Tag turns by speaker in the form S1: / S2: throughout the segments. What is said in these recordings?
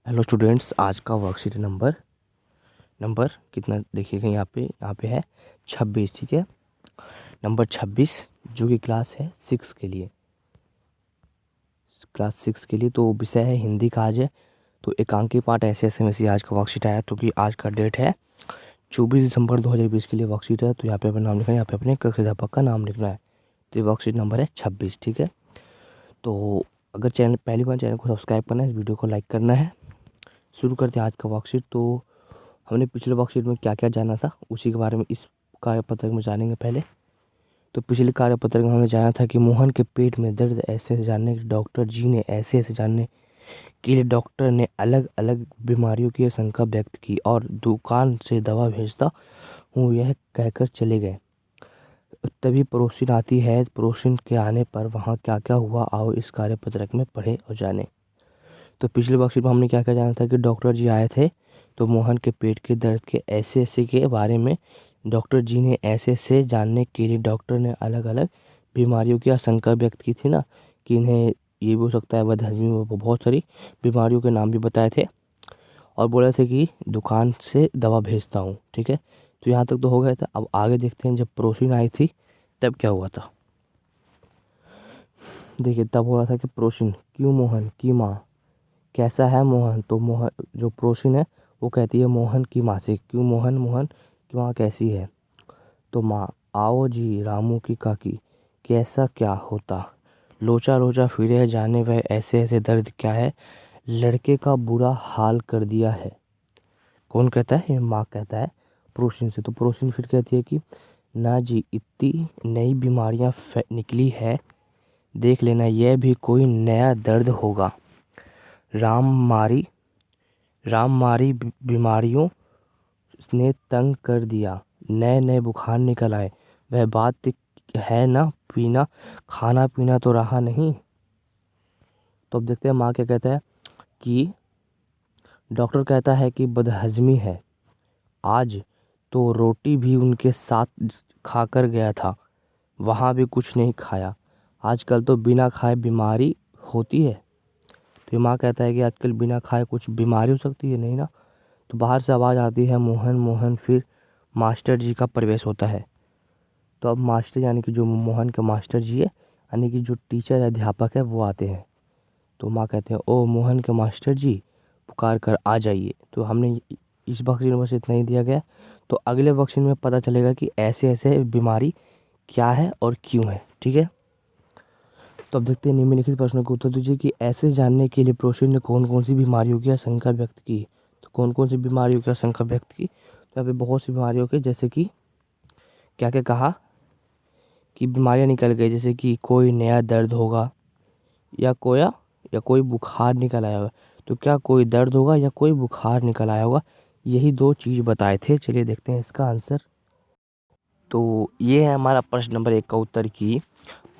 S1: Hello students, आज का worksheet number number कितना देखिएगा। यहाँ पे है 26। ठीक है, नंबर 26 जो कि क्लास है 6 के लिए, क्लास 6 के लिए। तो विषय है हिंदी का आज है। तो एकांकी पाठ ऐसे ऐसे में से आज का वर्कशीट आया, तो कि आज का डेट है 24 दिसंबर 2020 के लिए वर्कशीट है। तो यहाँ पे अपना नाम लिखना है, यहाँ पे अपने कक्षा अध्यापक का नाम लिखना है। तो ये वर्कशीट नंबर है 26। ठीक है, तो अगर चैनल पहली बार चैनल को सब्सक्राइब करना है, इस वीडियो को लाइक करना है। शुरू करते हैं आज का वर्कशीट। तो हमने पिछले वर्कशीट में क्या क्या जाना था उसी के बारे में इस कार्यपत्रक में जानेंगे पहले। तो पिछले कार्यपत्रक में हमने जाना था कि मोहन के पेट में दर्द ऐसे ऐसे जानने डॉक्टर जी ने ऐसे ऐसे जानने के लिए डॉक्टर ने अलग अलग बीमारियों की आशंका व्यक्त की और दुकान से दवा भेजता हूँ यह कहकर चले गए। तभी पड़ोसिन आती है। पड़ोसिन के आने पर वहाँ क्या क्या हुआ आओ इस कार्यपत्रक में पढ़े और जाने। तो पिछले वर्कशीट में हमने क्या क्या जाना था कि डॉक्टर जी आए थे, तो मोहन के पेट के दर्द के ऐसे ऐसे के बारे में डॉक्टर जी ने ऐसे ऐसे जानने के लिए डॉक्टर ने अलग अलग बीमारियों की आशंका व्यक्त की थी ना, कि इन्हें ये भी हो सकता है, बदहजमी में बहुत सारी बीमारियों के नाम भी बताए थे और बोले थे कि दुकान से दवा भेजता हूँ। ठीक है, तो यहाँ तक तो हो गया था। अब आगे देखते हैं, जब पड़ोसिन आई थी तब क्या हुआ था। देखिए, तब हुआ था कि पड़ोसिन क्यों मोहन की माँ कैसा है मोहन। तो मोहन जो पड़ोसिन है वो कहती है मोहन की माँ से, क्यों मोहन मोहन की माँ कैसी है। तो माँ आओ जी रामू की काकी कैसा क्या होता, लोचा लोचा फिरे जाने वह ऐसे ऐसे दर्द क्या है, लड़के का बुरा हाल कर दिया है। कौन कहता है, माँ कहता है पड़ोसिन से। तो पड़ोसिन फिर कहती है कि ना जी इतनी नई बीमारियाँ निकली है, देख लेना यह भी कोई नया दर्द होगा। राममारी राममारी बीमारियों ने तंग कर दिया, नए नए बुखार निकल आए, वह बात है ना, पीना खाना पीना तो रहा नहीं। तो अब देखते हैं माँ क्या कहता है कि डॉक्टर कहता है कि बदहजमी है, आज तो रोटी भी उनके साथ खाकर गया था, वहाँ भी कुछ नहीं खाया, आजकल तो बिना खाए बीमारी होती है। तो ये माँ कहता है कि आजकल बिना खाए कुछ बीमारी हो सकती है, नहीं ना। तो बाहर से आवाज़ आती है मोहन मोहन, फिर मास्टर जी का प्रवेश होता है। तो अब मास्टर यानी कि जो मोहन के मास्टर जी है, यानी कि जो टीचर है अध्यापक है, वो आते हैं। तो माँ कहते हैं ओ मोहन के मास्टर जी पुकार कर आ जाइए। तो हमने इस वर्कशीट में बस इतना ही दिया गया। तो अगले वर्कशीट में पता चलेगा कि ऐसे ऐसे बीमारी क्या है और क्यों है। ठीक है, तो अब देखते हैं निम्नलिखित प्रश्नों का उत्तर दीजिए कि ऐसे जानने के लिए पड़ोसिन ने कौन कौन सी बीमारियों की आशंका व्यक्त की। तो कौन कौन सी बीमारियों की आशंका व्यक्त की, तो यहाँ पे बहुत सी बीमारियों के, जैसे कि क्या क्या कहा कि बीमारियां निकल गई, जैसे कि कोई नया दर्द होगा या कोई बुखार निकल आया होगा। तो क्या कोई दर्द होगा या कोई बुखार निकल आया होगा, यही दो चीज़ बताए थे। चलिए देखते हैं इसका आंसर। तो ये है हमारा प्रश्न नंबर 1 का उत्तर कि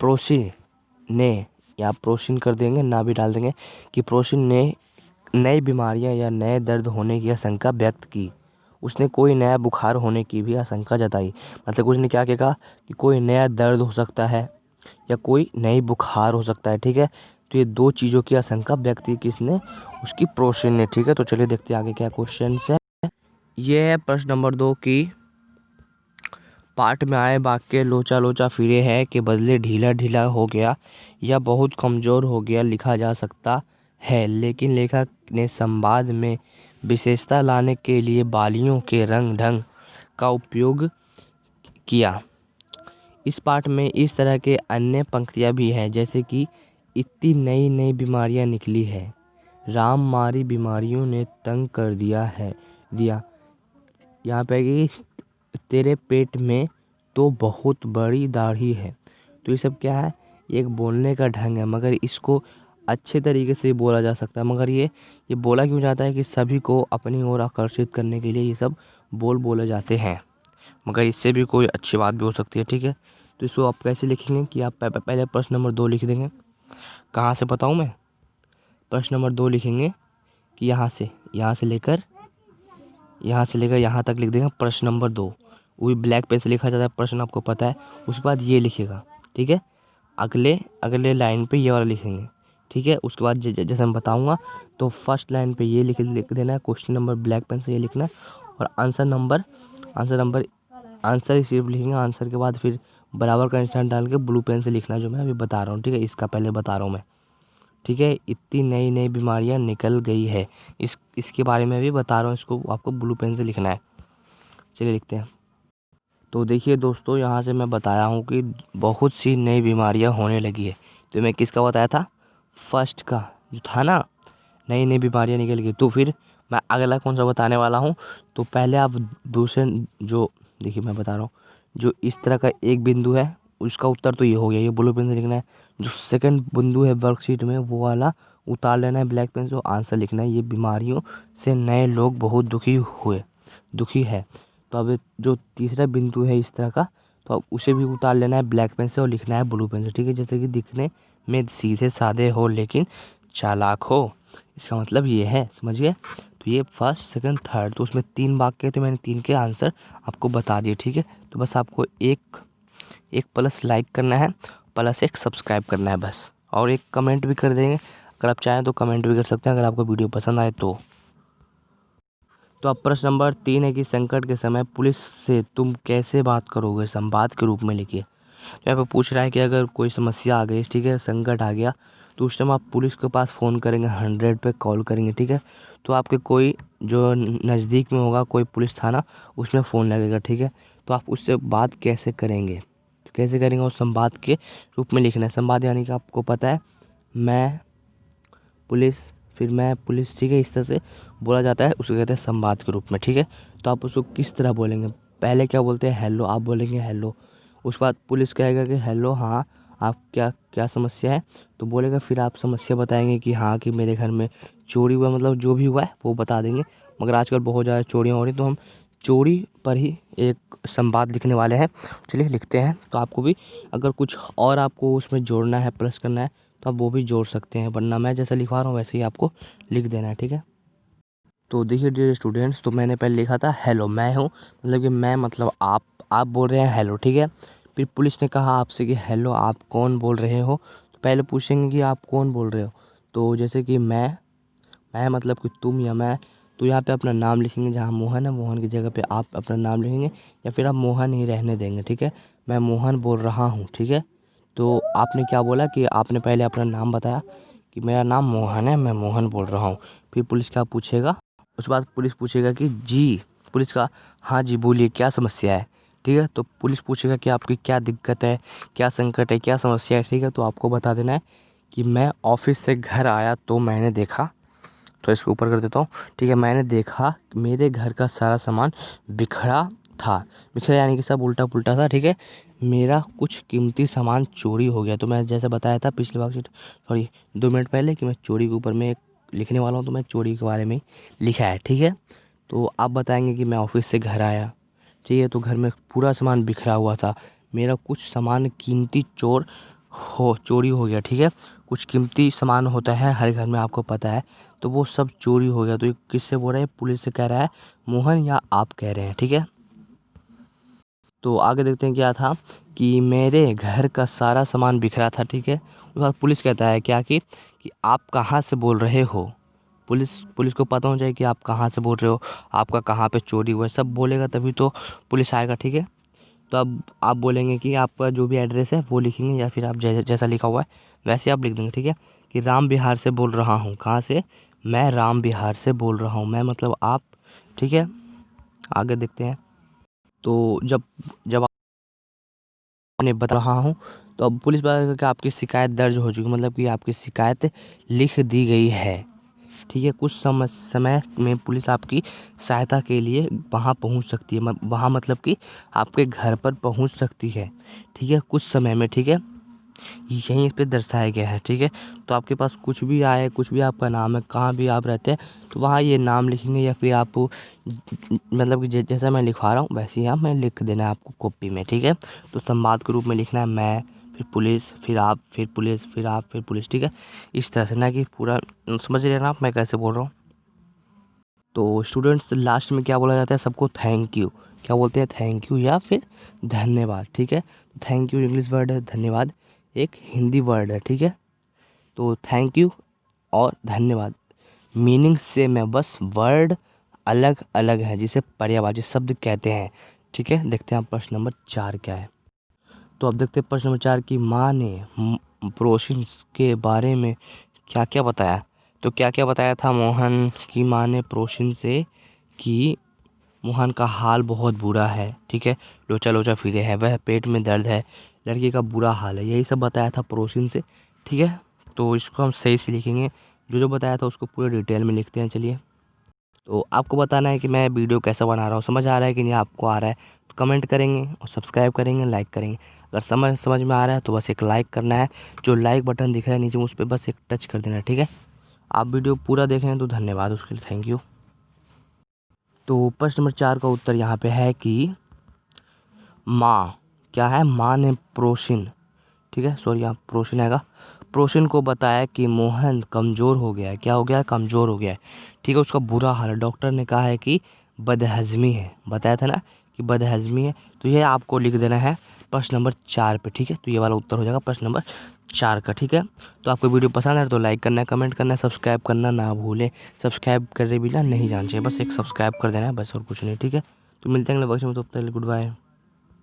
S1: पड़ोसिन ने, या पड़ोसिन कर देंगे ना भी डाल देंगे, कि पड़ोसिन ने नई बीमारियां या नए दर्द होने की आशंका व्यक्त की। उसने कोई नया बुखार होने की भी आशंका जताई। मतलब उसने क्या क्या कहा कि कोई नया दर्द हो सकता है या कोई नई बुखार हो सकता है। ठीक है, तो ये दो चीज़ों की आशंका व्यक्त की किसने, उसकी पड़ोसिन ने। ठीक है, तो चलिए देखते हैं आगे क्या क्वेश्चन है। ये है प्रश्न नंबर 2 की पाठ में आए वाक्य लोचा लोचा फिरे है के बदले ढीला ढीला हो गया या बहुत कमज़ोर हो गया लिखा जा सकता है, लेकिन लेखक ने संवाद में विशेषता लाने के लिए बालियों के रंग ढंग का उपयोग किया। इस पाठ में इस तरह के अन्य पंक्तियाँ भी हैं, जैसे कि इतनी नई नई बीमारियाँ निकली है, राममारी बीमारियों ने तंग कर दिया। यहाँ पे कि तेरे पेट में तो बहुत बड़ी दाढ़ी है। तो ये सब क्या है, एक बोलने का ढंग है, मगर इसको अच्छे तरीके से बोला जा सकता है। मगर ये बोला क्यों जाता है कि सभी को अपनी ओर आकर्षित करने के लिए ये सब बोले जाते हैं, मगर इससे भी कोई अच्छी बात भी हो सकती है। ठीक है, तो इसको आप कैसे लिखेंगे कि आप पहले प्रश्न नंबर 2 लिख देंगे। कहाँ से बताऊँ मैं, प्रश्न नंबर 2 लिखेंगे कि यहाँ से लेकर यहाँ तक लिख देंगे प्रश्न नंबर 2। वही ब्लैक पेन से लिखा जाता है प्रश्न, आपको पता है। उसके बाद ये लिखेगा। ठीक है, अगले लाइन पे ये वाला लिखेंगे ठीक है। उसके बाद जैसे मैं बताऊँगा तो फर्स्ट लाइन पे ये लिख देना है, क्वेश्चन नंबर ब्लैक पेन से ये लिखना है, और आंसर सिर्फ लिखेंगे। आंसर के बाद फिर बराबर का निशान डाल के ब्लू पेन से लिखना है, जो मैं अभी बता रहा हूँ, ठीक है। इसका पहले बता रहा हूँ मैं, ठीक है। इतनी नई नई बीमारियाँ निकल गई है, इसके बारे में भी बता रहा हूँ, इसको आपको ब्लू पेन से लिखना है। चलिए लिखते हैं। तो देखिए दोस्तों, यहाँ से मैं बताया हूँ कि बहुत सी नई बीमारियाँ होने लगी है। तो मैं किसका बताया था? फर्स्ट का जो था ना, नई नई बीमारियाँ निकल गई। तो फिर मैं अगला कौन सा बताने वाला हूँ? तो पहले आप दूसरे जो, देखिए मैं बता रहा हूँ, जो इस तरह का एक बिंदु है उसका उत्तर तो ये हो गया, ये ब्लू पेन से लिखना है। जो सेकंड बिंदु है वर्कशीट में, वो वाला उतार लेना है ब्लैक पेन से, आंसर लिखना है। ये बीमारियों से नए लोग बहुत दुखी है। तो अब जो तीसरा बिंदु है इस तरह का, तो अब उसे भी उतार लेना है ब्लैक पेन से और लिखना है ब्लू पेन से, ठीक है। जैसे कि दिखने में सीधे साधे हो लेकिन चालाक हो, इसका मतलब ये है, समझ गए। तो ये फर्स्ट सेकंड थर्ड, तो उसमें 3 वाक्य, तो मैंने 3 के आंसर आपको बता दिए, ठीक है। तो बस आपको एक प्लस लाइक करना है, प्लस एक सब्सक्राइब करना है बस, और एक कमेंट भी कर देंगे। अगर आप चाहें तो कमेंट भी कर सकते हैं, अगर आपको वीडियो पसंद आए तो। अब प्रश्न नंबर 3 है कि संकट के समय पुलिस से तुम कैसे बात करोगे? संवाद के रूप में लिखिए। तो यहाँ पे पूछ रहा है कि अगर कोई समस्या आ गई, ठीक है, संकट आ गया, तो उस टाइम आप पुलिस के पास फ़ोन करेंगे, 100 पे कॉल करेंगे, ठीक है। तो आपके कोई जो नज़दीक में होगा कोई पुलिस थाना, उसमें फ़ोन लगेगा, ठीक है। तो आप उससे बात कैसे करेंगे, और संवाद के रूप में लिखना है। संवाद यानी कि आपको पता है, मैं पुलिस, फिर मैं पुलिस, ठीक है, इस तरह से बोला जाता है, उसको कहते हैं संवाद के रूप में, ठीक है। तो आप उसको किस तरह बोलेंगे? पहले क्या बोलते हैं? हेलो, आप बोलेंगे हेलो। उसके बाद पुलिस कहेगा कि हेलो, हाँ, आप क्या समस्या है? तो बोलेगा, फिर आप समस्या बताएंगे कि हाँ, कि मेरे घर में चोरी हुआ, मतलब जो भी हुआ है वो बता देंगे। मगर आजकल बहुत ज़्यादा चोरियाँ हो रही, तो हम चोरी पर ही एक संवाद लिखने वाले हैं। चलिए लिखते हैं। तो आपको भी अगर कुछ और आपको उसमें जोड़ना है, प्लस करना है, तो आप वो भी जोड़ सकते हैं, वरना मैं जैसा लिखवा रहा हूँ वैसे ही आपको लिख देना है, ठीक है। तो देखिए डियर स्टूडेंट्स, तो मैंने पहले लिखा था हेलो, मैं हूँ, मतलब कि मैं मतलब आप बोल रहे हैं हेलो, ठीक है। फिर पुलिस ने कहा आपसे कि हेलो, आप कौन बोल रहे हो? तो पहले पूछेंगे कि आप कौन बोल रहे हो। तो जैसे कि मैं मतलब कि तुम या मैं, तो यहाँ पे अपना नाम लिखेंगे। जहाँ मोहन है, मोहन की जगह पे आप अपना नाम लिखेंगे, या फिर आप मोहन ही रहने देंगे, ठीक है। मैं मोहन बोल रहा हूँ, ठीक है। तो आपने क्या बोला कि आपने पहले अपना नाम बताया कि मेरा नाम मोहन है, मैं मोहन बोल रहा हूँ। फिर पुलिस क्या पूछेगा? उसके बाद पुलिस पूछेगा कि जी, पुलिस का, हाँ जी बोलिए, क्या समस्या है, ठीक है। तो पुलिस पूछेगा कि आपकी क्या दिक्कत है, क्या संकट है, क्या समस्या है, ठीक है। तो आपको बता देना है कि मैं ऑफिस से घर आया तो मैंने देखा, तो इसको ऊपर कर देता हूँ, ठीक है। मैंने देखा मेरे घर का सारा सामान बिखरा था, बिखरा यानी कि सब उल्टा पुल्टा था, ठीक है। मेरा कुछ कीमती सामान चोरी हो गया। तो मैं जैसे बताया था पिछले वक्त, सॉरी 2 मिनट पहले, कि मैं चोरी के ऊपर में एक लिखने वाला हूँ, तो मैं चोरी के बारे में लिखा है, ठीक है। तो आप बताएंगे कि मैं ऑफिस से घर आया, ठीक है, तो घर में पूरा सामान बिखरा हुआ था, मेरा कुछ सामान कीमती चोरी हो गया, ठीक है। कुछ कीमती सामान होता है हर घर में, आपको पता है, तो वो सब चोरी हो गया। तो ये किससे बोल रहा है? पुलिस से कह रहा है, मोहन या आप कह रहे हैं, ठीक है। तो आगे देखते हैं क्या था, कि मेरे घर का सारा सामान बिखरा था, ठीक है। उसके बाद पुलिस कहता है क्या कि आप कहाँ से बोल रहे हो? पुलिस को पता होना चाहिए कि आप कहाँ से बोल रहे हो, आपका कहाँ पे चोरी हुआ है, सब बोलेगा तभी तो पुलिस आएगा, ठीक है। तो अब आप बोलेंगे कि आपका जो भी एड्रेस है वो लिखेंगे, या फिर आप जैसा लिखा हुआ है वैसे आप लिख देंगे, ठीक है। कि राम विहार से बोल रहा हूँ। कहाँ से? मैं राम विहार से बोल रहा हूँ, मैं मतलब आप, ठीक है। आगे देखते हैं। तो जब आपने बता रहा हूँ, तो अब पुलिस बताएगा कि आपकी शिकायत दर्ज हो चुकी, मतलब कि आपकी शिकायत लिख दी गई है, ठीक है। कुछ समय में पुलिस आपकी सहायता के लिए वहाँ पहुँच सकती है, वहाँ मतलब कि आपके घर पर पहुँच सकती है, ठीक है, कुछ समय में, ठीक है। यहीं इस पे दर्शाया गया है, ठीक है। तो आपके पास कुछ भी आए, कुछ भी आपका नाम है, कहाँ भी आप रहते हैं, तो वहाँ ये नाम लिखेंगे, या फिर आप मतलब कि जैसा मैं लिखवा रहा हूँ वैसे ही आप मैं लिख देना है आपको कॉपी में, ठीक है। तो संवाद के रूप में लिखना है, मैं, फिर पुलिस, फिर आप, फिर पुलिस, फिर आप, फिर पुलिस, ठीक है। इस तरह से, ना कि पूरा, समझ रहे हैं ना आप मैं कैसे बोल रहा हूँ। तो स्टूडेंट्स, लास्ट में क्या बोला जाता है सबको? Thank you. क्या बोलते हैं? थैंक यू या फिर धन्यवाद, ठीक है। थैंक यू इंग्लिश वर्ड है, धन्यवाद एक हिंदी वर्ड है, ठीक है। तो थैंक यू और धन्यवाद। मीनिंग से में बस वर्ड अलग अलग है जिसे पर्यायवाची शब्द कहते हैं। ठीक है, देखते हैं आप प्रश्न नंबर 4 क्या है। तो अब देखते हैं प्रश्न नंबर 4 की माँ ने प्रोशिन के बारे में क्या क्या बताया। तो क्या क्या बताया था मोहन की माँ ने प्रोशिन से कि मोहन का हाल बहुत बुरा है। ठीक है, लोचा लोचा फिरे है, वह पेट में दर्द है, लड़के का बुरा हाल है, यही सब बताया था प्रोशिन से। ठीक है, तो इसको हम सही से लिखेंगे, जो बताया था उसको पूरे डिटेल में लिखते हैं। चलिए, तो आपको बताना है कि मैं वीडियो कैसा बना रहा हूँ, समझ आ रहा है कि नहीं आपको आ रहा है, तो कमेंट करेंगे और सब्सक्राइब करेंगे, लाइक करेंगे। अगर समझ में आ रहा है तो बस एक लाइक करना है, जो लाइक बटन दिख रहा है नीचे उस पर बस एक टच कर देना है। ठीक है, आप वीडियो पूरा देख रहे हैं तो धन्यवाद उसके लिए, थैंक यू। तो प्रश्न नंबर 4 का उत्तर यहाँ पे है कि माँ क्या है, माँ ने प्रोशिन, ठीक है सॉरी यहाँ प्रोशिन आएगा, प्रोशिन को बताया कि मोहन कमज़ोर हो गया है। क्या हो गया है, कमज़ोर हो गया है। ठीक है, उसका बुरा हाल है, डॉक्टर ने कहा है कि बदहज़मी है, बताया था ना कि बदहज़मी है। तो ये आपको लिख देना है प्रश्न नंबर 4 पे। ठीक है, तो ये वाला उत्तर हो जाएगा प्रश्न नंबर 4 का। ठीक है, तो आपको वीडियो पसंद है तो लाइक करना है, कमेंट करना है, सब्सक्राइब करना ना भूलें। सब्सक्राइब करे बिना नहीं जाना चाहिए, बस एक सब्सक्राइब कर देना है बस, और कुछ नहीं। ठीक है, तो मिलते हैं अगले वर्ष में, तो तब तक गुड बाय।